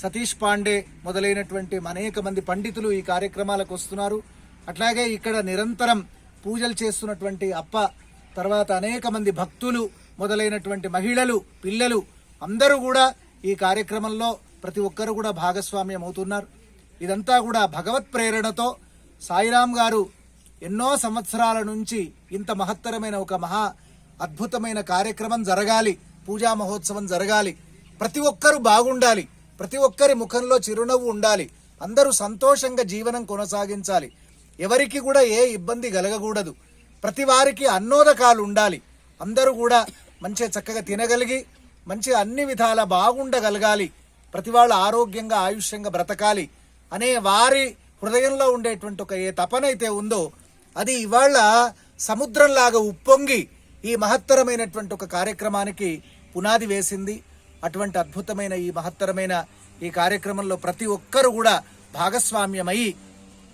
సతీష్ పాండే మొదలైనటువంటి అనేక మంది పండితులు ఈ కార్యక్రమాలకు వస్తున్నారు. అట్లాగే ఇక్కడ నిరంతరం పూజలు చేస్తున్నటువంటి అప్ప, తర్వాత అనేక మంది భక్తులు మొదలైనటువంటి మహిళలు, పిల్లలు అందరూ కూడా ఈ కార్యక్రమంలో ప్రతి ఒక్కరు కూడా భాగస్వామ్యం అవుతున్నారు. ఇదంతా కూడా భగవత్ ప్రేరణతో సాయిరాం గారు ఎన్నో సంవత్సరాల నుంచి ఇంత మహత్తరమైన ఒక మహా అద్భుతమైన కార్యక్రమం జరగాలి, పూజా మహోత్సవం జరగాలి, ప్రతి ఒక్కరు బాగుండాలి, ప్రతి ఒక్కరి ముఖంలో చిరునవ్వు ఉండాలి, అందరూ సంతోషంగా జీవనం కొనసాగించాలి, ఎవరికి కూడా ఏ ఇబ్బంది కలగకూడదు, ప్రతి వారికి అన్నోదకాలు ఉండాలి, అందరూ కూడా మంచిగా చక్కగా తినగలిగి మంచిగా అన్ని విధాల బాగుండగలగాలి, ప్రతి వాళ్ళు ఆరోగ్యంగా ఆయుష్యంగా బ్రతకాలి అనే వారి హృదయంలో ఉండేటువంటి ఒక ఏ తపనైతే ఉందో అది ఇవాళ సముద్రంలాగా ఉప్పొంగి ఈ మహత్తరమైనటువంటి ఒక కార్యక్రమానికి పునాది వేసింది. అటువంటి అద్భుతమైన ఈ మహత్తరమైన ఈ కార్యక్రమంలో ప్రతి ఒక్కరు కూడా భాగస్వామ్యమై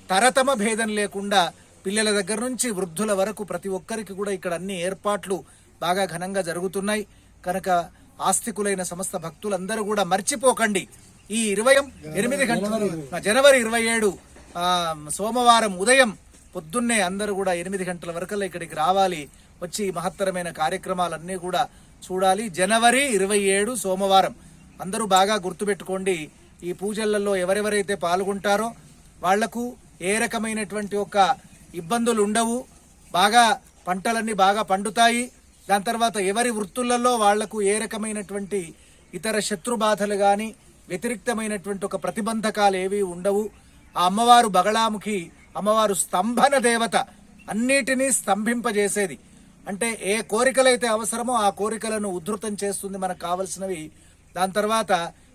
తరతమ భేదం లేకుండా పిల్లల దగ్గర నుంచి వృద్ధుల వరకు ప్రతి ఒక్కరికి కూడా ఇక్కడ అన్ని ఏర్పాట్లు బాగా ఘనంగా జరుగుతున్నాయి. కనుక ఆస్తికులైన సమస్త భక్తులందరూ కూడా మర్చిపోకండి, ఈ 28 గంటలు జనవరి 27 సోమవారం ఉదయం పొద్దున్నే అందరూ కూడా 8 గంటల వరకు ఇక్కడికి రావాలి, వచ్చి మహత్తరమైన కార్యక్రమాలన్నీ కూడా చూడాలి. జనవరి 27 సోమవారం అందరూ బాగా గుర్తుపెట్టుకోండి. ఈ పూజలలో ఎవరెవరైతే పాల్గొంటారో వాళ్లకు ఏ రకమైనటువంటి ఒక ఇబ్బందులు ఉండవు, బాగా పంటలన్నీ బాగా పండుతాయి. దాని తర్వాత ఎవరి వృత్తులలో వాళ్లకు ఏ రకమైనటువంటి ఇతర శత్రు బాధలు కానీ వ్యతిరిక్తమైనటువంటి ఒక ప్రతిబంధకాలు ఏవి ఉండవు. ఆ అమ్మవారు బగళాముఖి అమ్మవారు స్తంభన దేవత, అన్నిటినీ స్తంభింపజేసేది. అంటే ఏ కోరికలైతే అవసరమో ఆ కోరికలను ఉద్ధృతం చేస్తుంది, మనకు కావలసినవి. దాని తర్వాత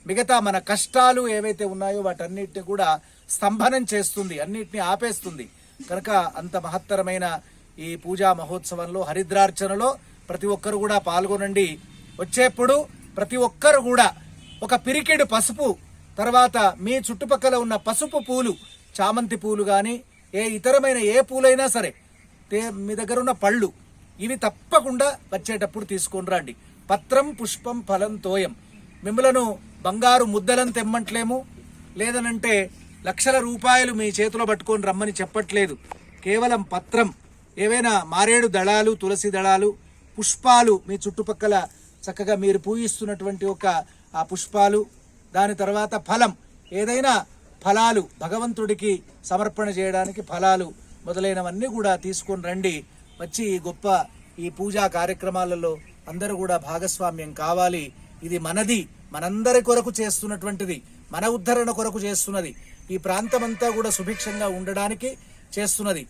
మిగతా మన కష్టాలు ఏవైతే ఉన్నాయో వాటన్నిటిని కూడా స్తంభనం చేస్తుంది, అన్నిటినీ ఆపేస్తుంది. కనుక అంత మహత్తరమైన ఈ పూజా మహోత్సవంలో హరిద్రార్చనలో ప్రతి ఒక్కరు కూడా పాల్గొనండి. వచ్చేప్పుడు ప్రతి ఒక్కరు కూడా ఒక పిరికెడు పసుపు, తర్వాత మీ చుట్టుపక్కల ఉన్న పసుపు పూలు, చామంతి పూలు కానీ ఏ ఇతరమైన ఏ పూలైనా సరే, మీ దగ్గర ఉన్న పళ్ళు ఇవి తప్పకుండా వచ్చేటప్పుడు తీసుకొని రండి. పత్రం పుష్పం ఫలం తోయం. మిమ్మలను బంగారు ముద్దలను తెమ్మంటలేము, లేదనంటే లక్షల రూపాయలు మీ చేతిలో పట్టుకొని రమ్మని చెప్పట్లేదు. కేవలం పత్రం, ఏవైనా మారేడు దళాలు, తులసి దళాలు, పుష్పాలు మీ చుట్టుపక్కల చక్కగా మీరు పూజిస్తున్నటువంటి ఒక ఆ పుష్పాలు, దాని తర్వాత ఫలం, ఏదైనా ఫలాలు భగవంతుడికి సమర్పణ చేయడానికి ఫలాలు మొదలైనవన్నీ కూడా తీసుకొని రండి. వచ్చి ఈ గొప్ప ఈ పూజా కార్యక్రమాలలో అందరూ కూడా భాగస్వామ్యం కావాలి. ఇది మనది, మనందరి కొరకు చేస్తున్నటువంటిది, మన ఉద్ధరణ కొరకు చేస్తున్నది, ఈ ప్రాంతమంతా కూడా సుభిక్షంగా ఉండడానికి చేస్తున్నది.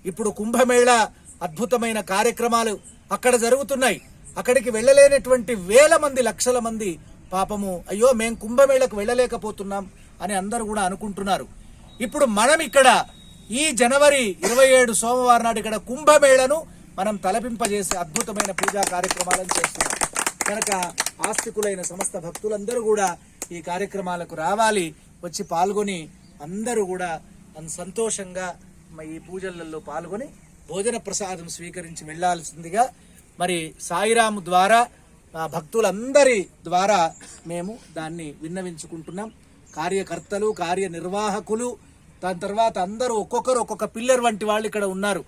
ఇప్పుడు కుంభమేళా అద్భుతమైన కార్యక్రమాలు అక్కడ జరుగుతున్నాయి. అక్కడికి వెళ్ళలేనటువంటి వేల మంది, లక్షల మంది పాపము అయ్యో మేము కుంభమేళకు వెళ్ళలేకపోతున్నాం అని అందరూ కూడా అనుకుంటున్నారు. ఇప్పుడు మనం ఇక్కడ ఈ జనవరి 27 సోమవారం నాడు ఇక్కడ కుంభమేళను మనం తలపింపజేసే అద్భుతమైన పూజా కార్యక్రమాలను చేస్తున్నాం. కనుక ఆస్తికులైన సమస్త భక్తులందరూ కూడా ఈ కార్యక్రమాలకు రావాలి, వచ్చి పాల్గొని అందరూ కూడా సంతోషంగా ఈ పూజలలో పాల్గొని భోజన ప్రసాదం స్వీకరించి వెళ్లాల్సిందిగా మరి సాయిరాము ద్వారా భక్తులందరి ద్వారా మేము దాన్ని విన్నవించుకుంటున్నాం. కార్యకర్తలు, కార్యనిర్వాహకులు, దాని తర్వాత అందరూ ఒక్కొక్కరు ఒక్కొక్క పిల్లర్ వంటి వాళ్ళు ఇక్కడ ఉన్నారు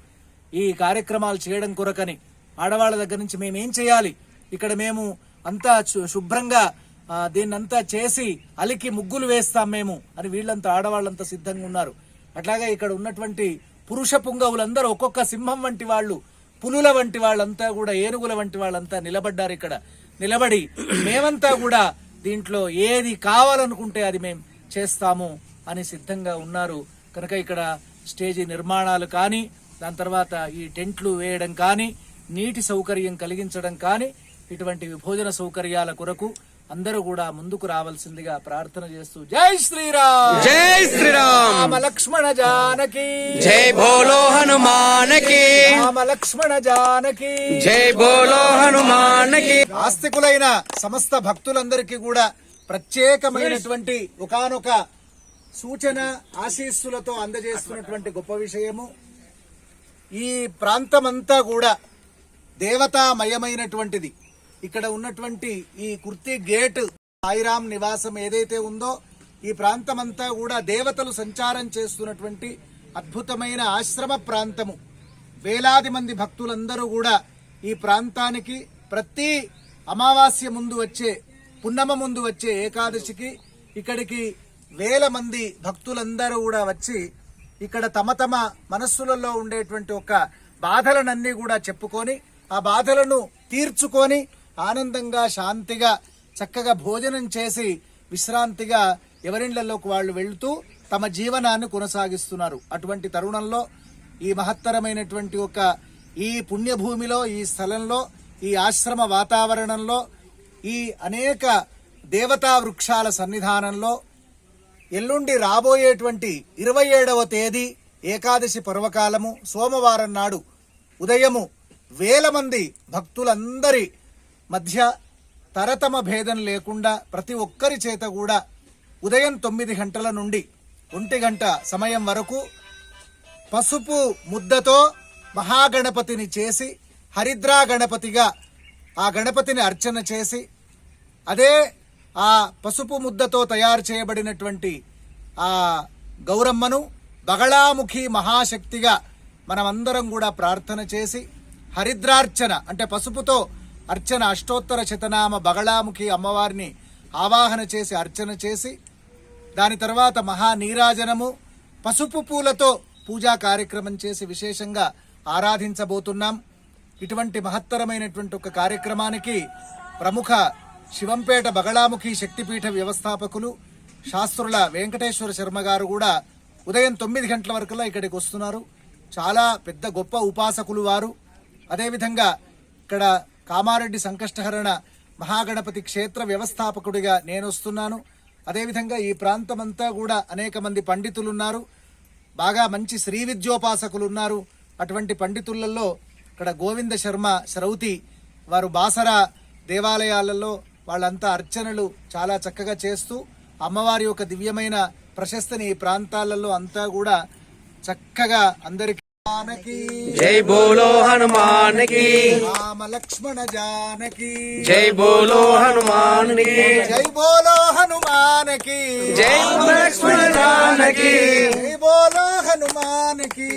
ఈ కార్యక్రమాలు చేయడం కొరకని. ఆడవాళ్ళ దగ్గర నుంచి మేమేం చేయాలి, ఇక్కడ మేము అంతా శుభ్రంగా దీన్నంతా చేసి అలికి ముగ్గులు వేస్తాం మేము అని వీళ్ళంతా ఆడవాళ్ళంతా సిద్ధంగా ఉన్నారు. అట్లాగే ఇక్కడ ఉన్నటువంటి పురుష పుంగవులందరూ ఒక్కొక్క సింహం వంటి వాళ్ళు, పులుల వంటి వాళ్ళంతా కూడా, ఏనుగుల వంటి వాళ్ళంతా నిలబడ్డారు. ఇక్కడ నిలబడి మేమంతా కూడా దీంట్లో ఏది కావాలనుకుంటే అది మేము చేస్తాము అని సిద్ధంగా ఉన్నారు. కనుక ఇక్కడ స్టేజీ నిర్మాణాలు కానీ, దాని తర్వాత ఈ టెంట్లు వేయడం కానీ, నీటి సౌకర్యం కలిగించడం కానీ, ఇటువంటి భోజన సౌకర్యాల కొరకు అందరూ కూడా ముందుకు రావాల్సిందిగా ప్రార్థన చేస్తూ జై శ్రీరామ్, జై శ్రీరామ్, రామ లక్ష్మణ జానకి, జై బోలో హనుమానకి, రామ లక్ష్మణ జానకి, జై బోలో హనుమానకి. ఆస్తికులైన సమస్త భక్తులందరికీ కూడా ప్రత్యేకమైనటువంటి ఒకానొక సూచన ఆశీస్సులతో అందజేస్తున్నటువంటి గొప్ప విషయము. ఈ ప్రాంతమంతా కూడా దేవతామయమైనటువంటిది. ఇక్కడ ఉన్నటువంటి ఈ కుర్తి గేట్ సాయిరాం నివాసం ఏదైతే ఉందో ఈ ప్రాంతమంతా కూడా దేవతలు సంచారం చేస్తున్నటువంటి అద్భుతమైన ఆశ్రమ ప్రాంతము. వేలాది మంది భక్తులందరూ కూడా ఈ ప్రాంతానికి ప్రతి అమావాస్య ముందు వచ్చే, పున్నమ ముందు వచ్చే ఏకాదశికి ఇక్కడికి వేల మంది భక్తులందరూ కూడా వచ్చి ఇక్కడ తమ తమ మనస్సులలో ఉండేటువంటి ఒక బాధలనన్నీ కూడా చెప్పుకొని ఆ బాధలను తీర్చుకొని ఆనందంగా శాంతిగా చక్కగా భోజనం చేసి విశ్రాంతిగా ఎవరిళ్లలోకి వాళ్ళు వెళ్తూ తమ జీవనాన్ని కొనసాగిస్తున్నారు. అటువంటి తరుణంలో ఈ మహత్తరమైనటువంటి ఒక ఈ పుణ్యభూమిలో, ఈ స్థలంలో, ఈ ఆశ్రమ వాతావరణంలో, ఈ అనేక దేవతా వృక్షాల సన్నిధానంలో ఎల్లుండి రాబోయేటువంటి 27వ తేదీ ఏకాదశి పర్వకాలము సోమవారం నాడు ఉదయము వేల మంది భక్తులందరి మధ్య తరతమ భేదం లేకుండా ప్రతి ఒక్కరి చేత కూడా ఉదయం 9 గంటల నుండి 1 గంట సమయం వరకు పసుపు ముద్దతో మహాగణపతిని చేసి హరిద్రా గణపతిగా ఆ గణపతిని అర్చన చేసి అదే ఆ పసుపు ముద్దతో తయారు చేయబడినటువంటి ఆ గౌరమ్మను బగళాముఖి మహాశక్తిగా మనమందరం కూడా ప్రార్థన చేసి హరిద్రార్చన అంటే పసుపుతో అర్చన అష్టోత్తర శతనామ బగళాముఖి అమ్మవారిని ఆవాహన చేసి అర్చన చేసి దాని తర్వాత మహానీరాజనము పసుపు పూలతో పూజా కార్యక్రమం చేసి విశేషంగా ఆరాధించబోతున్నాం. ఇటువంటి మహత్తరమైనటువంటి ఒక కార్యక్రమానికి ప్రముఖ శివంపేట బగళాముఖి శక్తిపీఠ వ్యవస్థాపకులు శాస్త్రుల వెంకటేశ్వర శర్మ గారు కూడా ఉదయం 9 గంటల వరకులా ఇక్కడికి వస్తున్నారు. చాలా పెద్ద గొప్ప ఉపాసకులు వారు. అదేవిధంగా ఇక్కడ కామారెడ్డి సంకష్టహరణ మహాగణపతి క్షేత్ర వ్యవస్థాపకుడిగా నేను వస్తున్నాను. అదేవిధంగా ఈ ప్రాంతమంతా కూడా అనేక మంది పండితులు ఉన్నారు. బాగా మంచి శ్రీ విద్యోపాసకులు ఉన్నారు. అటువంటి పండితులలో ఇక్కడ గోవింద శర్మ శ్రౌతి వారు బాసరా దేవాలయాలలో వాళ్ళంతా అర్చనలు చాలా చక్కగా చేస్తూ అమ్మవారి యొక్క దివ్యమైన ప్రశస్తిని ఈ ప్రాంతాలలో అంతా కూడా చక్కగా అందరికీ జై బోలో హనుమాన్ కి, రామ లక్ష్మణ జానకి, జై బోలో హనుమాన్ కి, జై బోలో హనుమాన్ కి, జై లక్ష్మణ జానకి, జై బోలో హనుమాన్ కి.